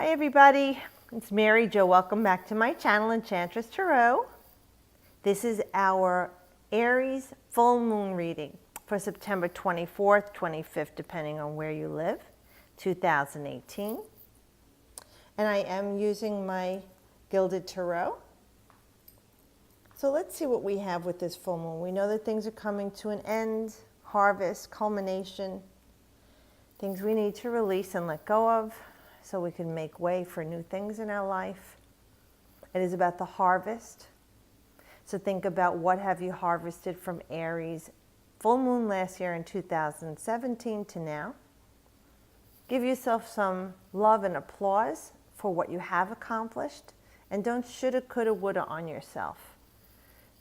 Hi everybody, it's Mary Jo. Welcome back to my channel, Enchantress Tarot. This is our Aries full moon reading for September 24th, 25th, depending on where you live, 2018. And I am using my Gilded Tarot. So let's see what we have with this full moon. We know that things are coming to an end, harvest, culmination, things we need to release and let go of, so we can make way for new things in our life. It is about the harvest. So think about what have you harvested from Aries full moon last year in 2017 to now. Give yourself some love and applause for what you have accomplished, and don't shoulda, coulda, woulda on yourself.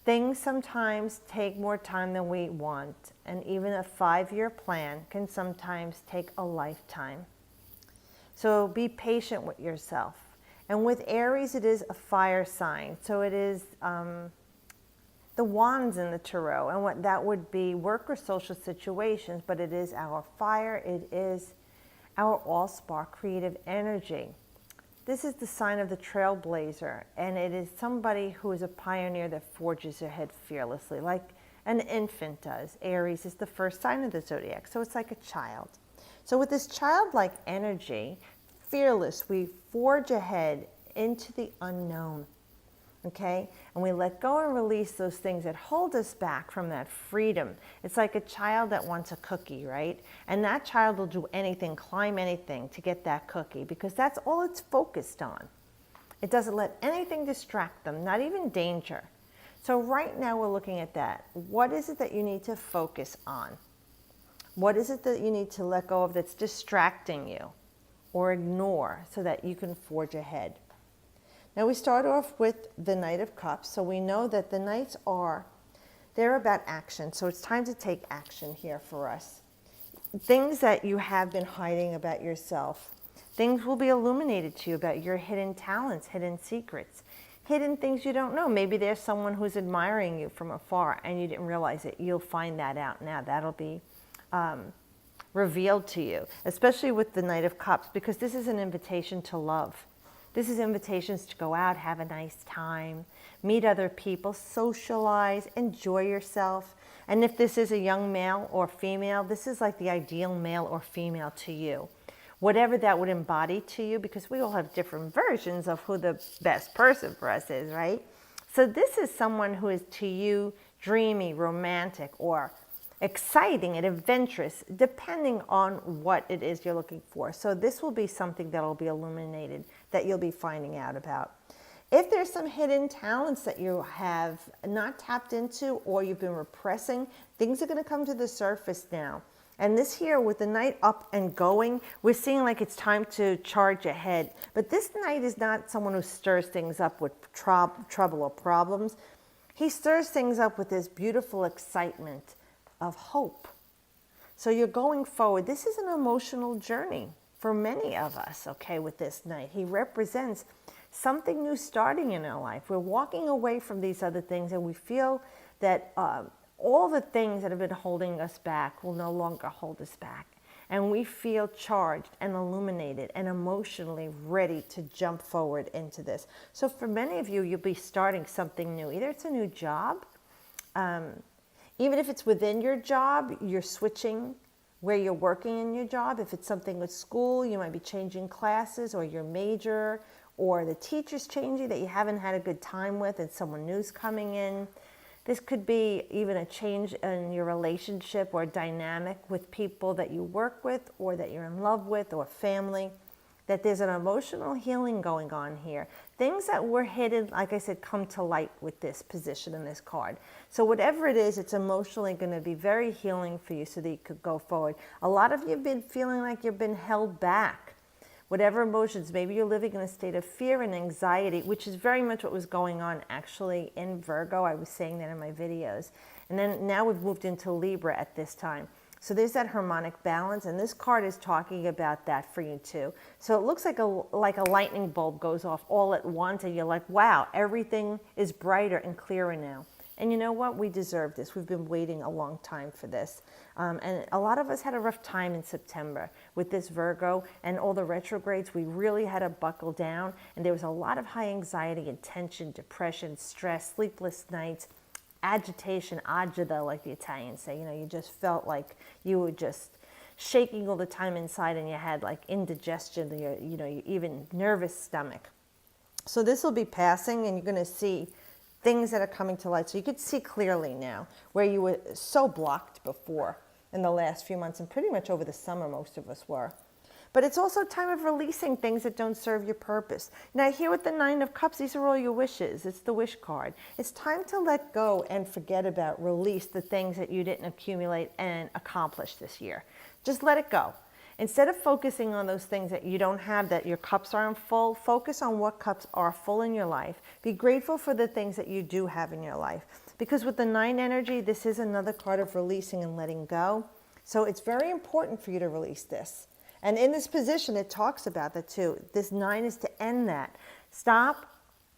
Things sometimes take more time than we want, and even a 5-year plan can sometimes take a lifetime. So be patient with yourself. And with Aries, it is a fire sign. So it is the wands in the tarot. And what that would be work or social situations, but it is our fire. It is our all-spark creative energy. This is the sign of the trailblazer. And it is somebody who is a pioneer that forges ahead fearlessly, like an infant does. Aries is the first sign of the zodiac. So it's like a child. So with this childlike energy, fearless, we forge ahead into the unknown, okay? And we let go and release those things that hold us back from that freedom. It's like a child that wants a cookie, right? And that child will do anything, climb anything to get that cookie, because that's all it's focused on. It doesn't let anything distract them, not even danger. So right now we're looking at that. What is it that you need to focus on? What is it that you need to let go of that's distracting you or ignore so that you can forge ahead? Now we start off with the Knight of Cups. So we know that the Knights they're about action. So it's time to take action here for us. Things that you have been hiding about yourself. Things will be illuminated to you about your hidden talents, hidden secrets, hidden things you don't know. Maybe there's someone who's admiring you from afar and you didn't realize it. You'll find that out now. That'll be revealed to you, especially with the Knight of Cups, because this is an invitation to love. This is invitations to go out, have a nice time, meet other people, socialize, enjoy yourself. And if this is a young male or female, this is like the ideal male or female to you. Whatever that would embody to you, because we all have different versions of who the best person for us is, right? So this is someone who is to you dreamy, romantic, or exciting and adventurous, depending on what it is you're looking for. So this will be something that will be illuminated, that you'll be finding out about. If there's some hidden talents that you have not tapped into or you've been repressing, things are going to come to the surface now. And this here with the Knight up and going, we're seeing like it's time to charge ahead. But this Knight is not someone who stirs things up with trouble or problems. He stirs things up with this beautiful excitement of hope. So you're going forward. This is an emotional journey for many of us, okay, with this Knight. He represents something new starting in our life. We're walking away from these other things and we feel that all the things that have been holding us back will no longer hold us back. And we feel charged and illuminated and emotionally ready to jump forward into this. So for many of you, you'll be starting something new. Either it's a new job, even if it's within your job, you're switching where you're working in your job. If it's something with school, you might be changing classes or your major, or the teacher's changing that you haven't had a good time with and someone new's coming in. This could be even a change in your relationship or dynamic with people that you work with or that you're in love with or family. That there's an emotional healing going on here. Things that were hidden, like I said, come to light with this position in this card. So whatever it is, it's emotionally going to be very healing for you so that you could go forward. A lot of you have been feeling like you've been held back. Whatever emotions, maybe you're living in a state of fear and anxiety, which is very much what was going on actually in Virgo. I was saying that in my videos. And then now we've moved into Libra at this time. So there's that harmonic balance, and this card is talking about that for you too. So it looks like a lightning bulb goes off all at once, and you're like, wow, everything is brighter and clearer now. And you know what? We deserve this. We've been waiting a long time for this. And a lot of us had a rough time in September with this Virgo and all the retrogrades. We really had to buckle down. And there was a lot of high anxiety and tension, depression, stress, sleepless nights, agitation, agita, like the Italians say. You know, you just felt like you were just shaking all the time inside, and you had like indigestion, your even nervous stomach. So this will be passing, and you're going to see things that are coming to light. So you could see clearly now where you were so blocked before in the last few months, and pretty much over the summer most of us were. But it's also time of releasing things that don't serve your purpose. Now here with the Nine of Cups, these are all your wishes. It's the wish card. It's time to let go and forget about, release the things that you didn't accumulate and accomplish this year. Just let it go. Instead of focusing on those things that you don't have, that your cups aren't full, focus on what cups are full in your life. Be grateful for the things that you do have in your life. Because with the 9 energy, this is another card of releasing and letting go. So it's very important for you to release this. And in this position, it talks about that too. This 9 is to end that. Stop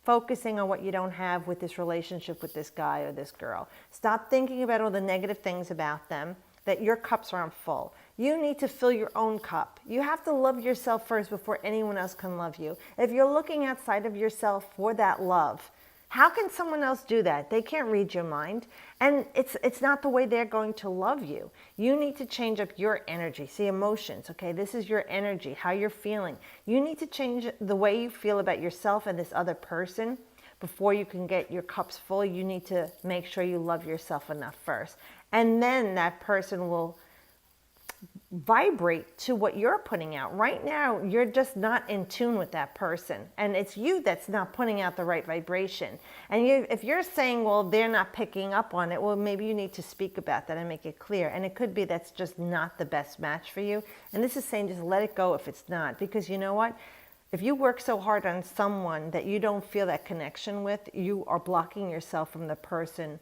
focusing on what you don't have with this relationship with this guy or this girl. Stop thinking about all the negative things about them, that your cups aren't full. You need to fill your own cup. You have to love yourself first before anyone else can love you. If you're looking outside of yourself for that love, how can someone else do that? They can't read your mind. And it's not the way they're going to love you. You need to change up your energy. See, emotions, okay? This is your energy, how you're feeling. You need to change the way you feel about yourself and this other person before you can get your cups full. You need to make sure you love yourself enough first. And then that person will vibrate to what you're putting out. Right now, you're just not in tune with that person. And it's you that's not putting out the right vibration. And if you're saying, well, they're not picking up on it, well, maybe you need to speak about that and make it clear. And it could be that's just not the best match for you. And this is saying just let it go if it's not. Because you know what? If you work so hard on someone that you don't feel that connection with, you are blocking yourself from the person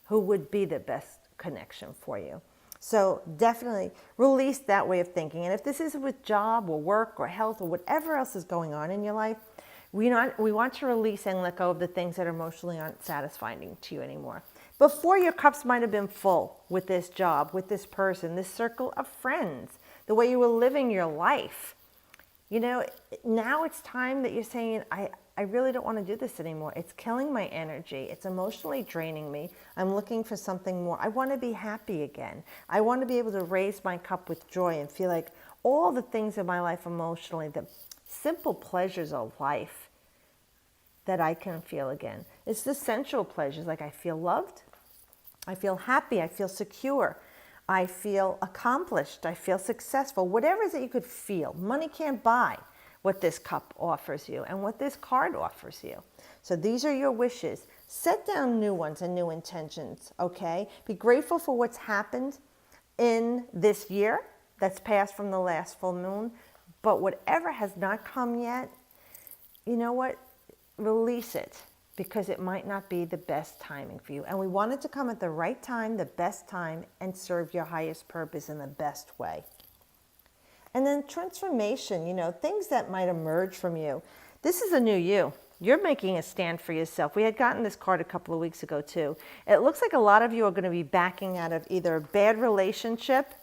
who would be the best connection for you. So definitely release that way of thinking. And if this is with job or work or health or whatever else is going on in your life, we want to release and let go of the things that emotionally aren't satisfying to you anymore. Before, your cups might have been full with this job, with this person, this circle of friends, the way you were living your life. You know, now it's time that you're saying, I really don't want to do this anymore. It's killing my energy. It's emotionally draining me. I'm looking for something more. I want to be happy again. I want to be able to raise my cup with joy and feel like all the things in my life emotionally, the simple pleasures of life that I can feel again. It's the sensual pleasures, like I feel loved, I feel happy, I feel secure, I feel accomplished, I feel successful. Whatever it is that you could feel. Money can't buy what this cup offers you and what this card offers you. So these are your wishes. Set down new ones and new intentions, okay? Be grateful for what's happened in this year that's passed from the last full moon. But whatever has not come yet, you know what? Release it, because it might not be the best timing for you. And we want it to come at the right time, the best time, and serve your highest purpose in the best way. And then transformation, you know, things that might emerge from you. This is a new you. You're making a stand for yourself. We had gotten this card a couple of weeks ago too. It looks like a lot of you are going to be backing out of either a bad relationship,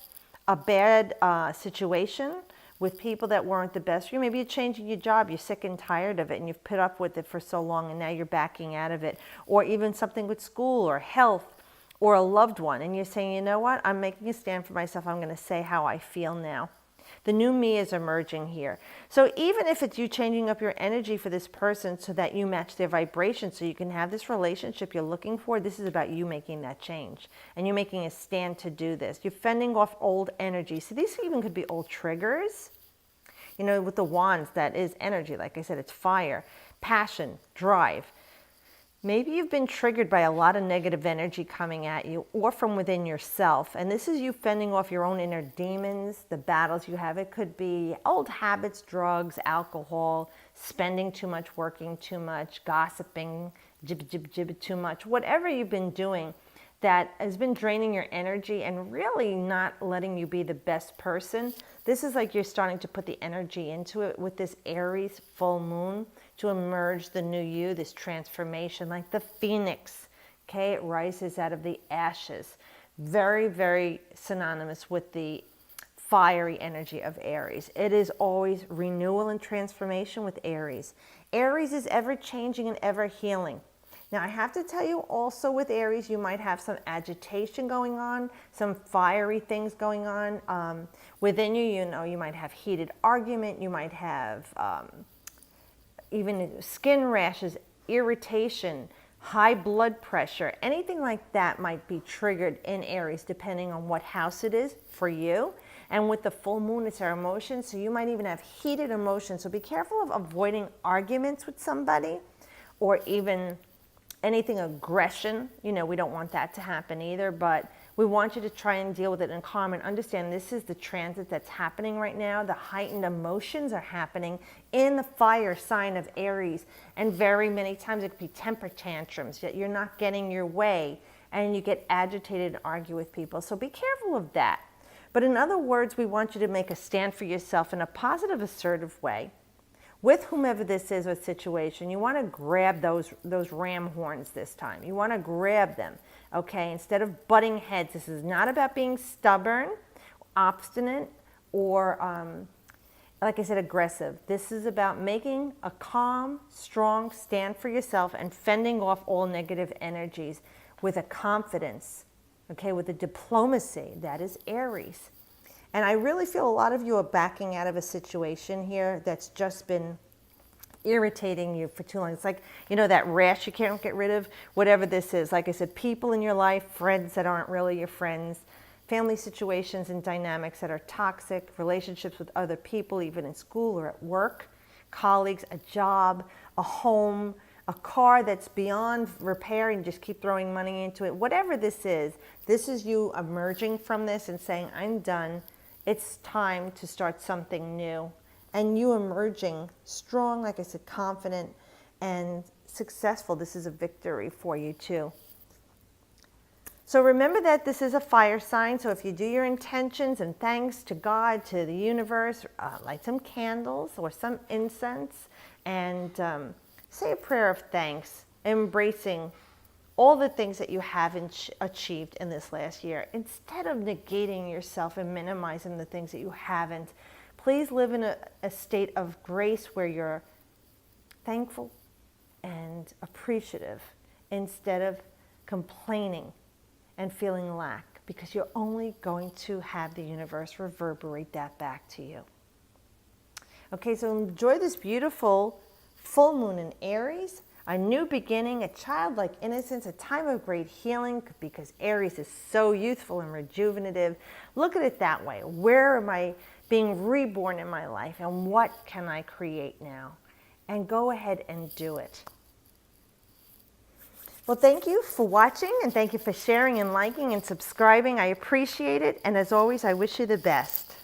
a bad situation with people that weren't the best for you. Maybe you're changing your job. You're sick and tired of it and you've put up with it for so long and now you're backing out of it. Or even something with school or health or a loved one. And you're saying, you know what? I'm making a stand for myself. I'm going to say how I feel now. The new me is emerging here. So even if it's you changing up your energy for this person so that you match their vibration so you can have this relationship you're looking for, this is about you making that change. And you're making a stand to do this. You're fending off old energy. So these even could be old triggers. You know, with the wands, that is energy. Like I said, it's fire, passion, drive. Maybe you've been triggered by a lot of negative energy coming at you or from within yourself. And this is you fending off your own inner demons, the battles you have. It could be old habits, drugs, alcohol, spending too much, working too much, gossiping, jib too much. Whatever you've been doing that has been draining your energy and really not letting you be the best person. This is like you're starting to put the energy into it with this Aries full moon to emerge the new you, this transformation, like the phoenix Okay, it rises out of the ashes. Very, very synonymous with the fiery energy of Aries. It is always renewal and transformation with Aries. Aries is ever changing and ever healing. Now, I have to tell you also with Aries, you might have some agitation going on, some fiery things going on. Within you, you know, you might have heated argument, you might have even skin rashes, irritation, high blood pressure, anything like that might be triggered in Aries depending on what house it is for you. And with the full moon, it's our emotions, so you might even have heated emotions. So be careful of avoiding arguments with somebody or even anything aggression. You know, we don't want that to happen either, but we want you to try and deal with it in calm and understand this is the transit that's happening right now. The heightened emotions are happening in the fire sign of Aries. And very many times it could be temper tantrums, that you're not getting your way and you get agitated and argue with people. So be careful of that. But in other words, we want you to make a stand for yourself in a positive, assertive way. With whomever this is or situation, you want to grab those ram horns this time. You want to grab them, okay? Instead of butting heads, this is not about being stubborn, obstinate, or, like I said, aggressive. This is about making a calm, strong stand for yourself and fending off all negative energies with a confidence, okay, with a diplomacy. That is Aries. And I really feel a lot of you are backing out of a situation here that's just been irritating you for too long. It's like, you know, that rash you can't get rid of, whatever this is. Like I said, people in your life, friends that aren't really your friends, family situations and dynamics that are toxic, relationships with other people, even in school or at work, colleagues, a job, a home, a car that's beyond repair and just keep throwing money into it. Whatever this is you emerging from this and saying, I'm done. It's time to start something new. And you emerging strong, like I said, confident and successful. This is a victory for you too. So remember that this is a fire sign. So if you do your intentions and thanks to God, to the universe, light some candles or some incense and say a prayer of thanks, embracing all the things that you haven't achieved in this last year. Instead of negating yourself and minimizing the things that you haven't, please live in a state of grace where you're thankful and appreciative instead of complaining and feeling lack, because you're only going to have the universe reverberate that back to you. Okay, so enjoy this beautiful full moon in Aries. A new beginning, a childlike innocence, a time of great healing, because Aries is so youthful and rejuvenative. Look at it that way. Where am I being reborn in my life, and what can I create now? And go ahead and do it. Well, thank you for watching, and thank you for sharing and liking and subscribing. I appreciate it. And as always, I wish you the best.